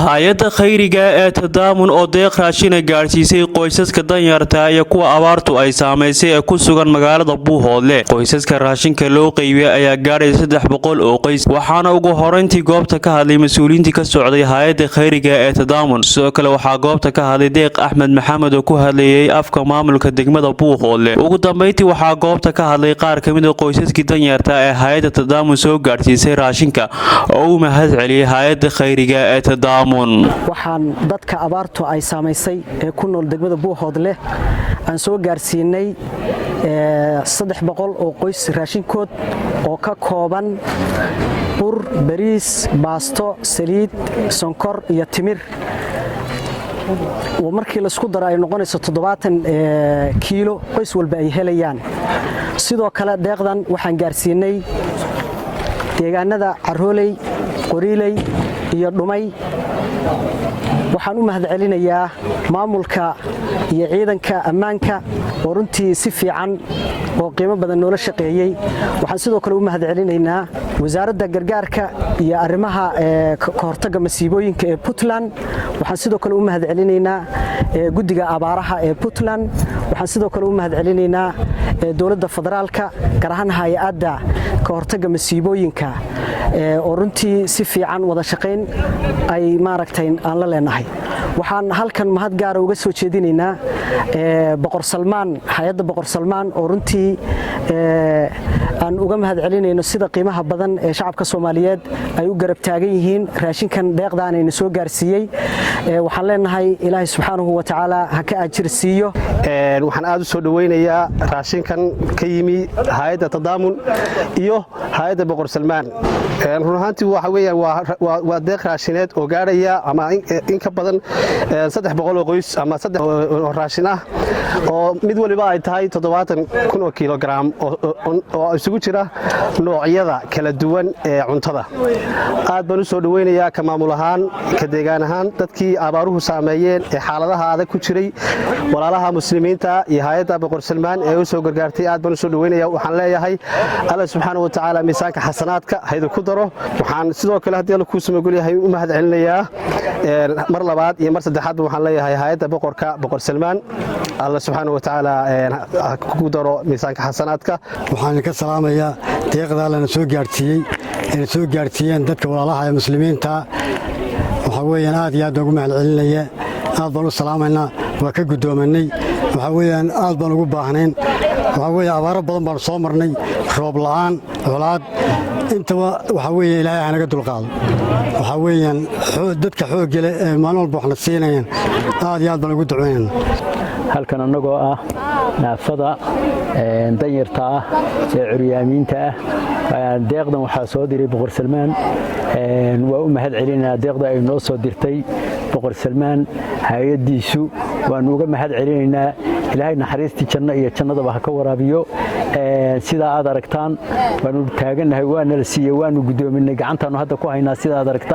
hay-adda khayriga ee tadaamun oo deeq raashina gaadhsiisay qoysaska danyarta iyo kuwa abaartu ay saamaysay ee ku sugan magaalada Buuhoodle. Qoysaska raashinka loo qaybiyay ayaa gaadhay 300 oo qoys, waxaana ugu horeyntii goobta ka hadlay mas'uuliyiinta ka socday hay-adda khayriga ee tadaamun. Sidoo kale waxaa goobta ka hadlay Deeq Axmed Maxamed oo ku hadlayay afka maamulka degmada Buuhoodle. Ugu dambeyntii waxaa goobta ka hadlay qaar ka mid ah qoysaskii danyarta ee hay-adda tadaamun soo gaadhsiisay raashinka oo uu mahad celiyay hay-adda khayriga ee tadaamun. waxaan dadka abaartu ay saamaysay ee ku nool degmada Buuhoodle aan soo gaarsiinay 300 oo qoys raashinkood oo ka kooban bur, bariis, baasto, saliid, sonkor iyo timir. markii la isku daro ay noqonayso 70 kiilo qoys walba ay helayaan. sidoo kale deeqdan waxaan gaarsiinay deegaanada Carooley, Qoriiley iyo Dhumay. waxaan u mahad celinayaa maamulka iyo ciidanka ammaanka oo runtii si fiican oo qiimo badan noola shaqeeyay. waxaan sidoo kale u mahad celinaynaa wasaaradda gargaarka iyo arrimaha ka hortagga masiibooyinka ee Puntland. waxaan sidoo kale u mahad celinaynaa guddiga abaaraha ee Puntland. waxaan sidoo kale u mahad celinaynaa dowladda federaalka gaar ahaan hay'adda ka hortagga masiibooyinka oo runtii si fiican wada shaqeyn ay maaragtay aan la leenahay. waxaan halkan mahad gaar ah uga soo jeedinaynaa Boqor Salmaan, hay'adda Boqor Salmaan oo runtii aan uga mahad celinayno sida qiimaha badan ee shacabka Soomaaliyeed ay u garab taagan yihiin raashinkan deeqdaan ay soo gaarsiiyay. waxaan leenahay Ilaahay subxaanahu wa ta'aala ha ka ajir siiyo. waxaan aad u soo dhaweynayaa raashinkan ka yimi hay'adda tadaamun iyo hay'adda Boqor Salmaan. run ahaantii waxa weeyaan waa deeq raashineed oo gaaraya ama in ka badan 300 oo qoys ama 3 oo raashin ah oo mid waliba ay tahay 70,000 oo kilogram oo isugu jira noocyada kala duwan ee cuntada. aad baan u soo dhaweynayaa ka maamul ahaan ka deegaan ahaan dadkii abaaruhu saameeyeen ee xaaladaha adag ku jiray, walaalaha muslimiinta iyo hay'adda Boqor Salmaan ee u soo gargaartay. aad baan u soo dhaweynayaa. waxaan leeyahay Allah subxaanahu wa ta'aala miisaanka xasanaadka haydu ku daro. waxaan sidoo kale haddii la ku samagul yahay u mahad celinayaa mar labaad iyo mar saddexaad waxaan leeyahay hay'adda Boqor Salmaan. Allah subxaanahu wa ta'aala ku daro miisaanka xasanaadka. waxaan ka salaamayaa deeqda lana soo gaarsiiyay ee soo gaarsiiyeen dadka walaalaha ee muslimiinta. waxa weeyaan aad iyo aad ugu mahad celinaya. aad baan u salaamaynaa. waa ka gudoomanay. waxa weeyaan aad baan ugu baahnayn. waxa weeyaan abaaro badan baan soo marnay, roob la'aan, colaad intaba. waxa weeyaan Ilaahay anaga dulqaado. waxa weeyaan dadka xoog leh ee maalin walba waxna siinayaan aad iyo aad baan ugu duceynaynaa. halkan anagoo ah naafada danyarta ah ee curyaamiinta ah, deeqdan waxaa soo diray Boqor Salmaan. waa u mahad celinaynaa deeqda ay noo soo dirtay Boqor Salmaan hay'adiisu. waan uga mahad celinaynaa. Ilaahay naxariistii janno iyo jannadaba ha ka waraabiyo. sida aad aragtaan waanu taaganahay, waana la siiyay, waanu gudoominay, gacantaanu hadda ku haynaa sida aad aragtaan.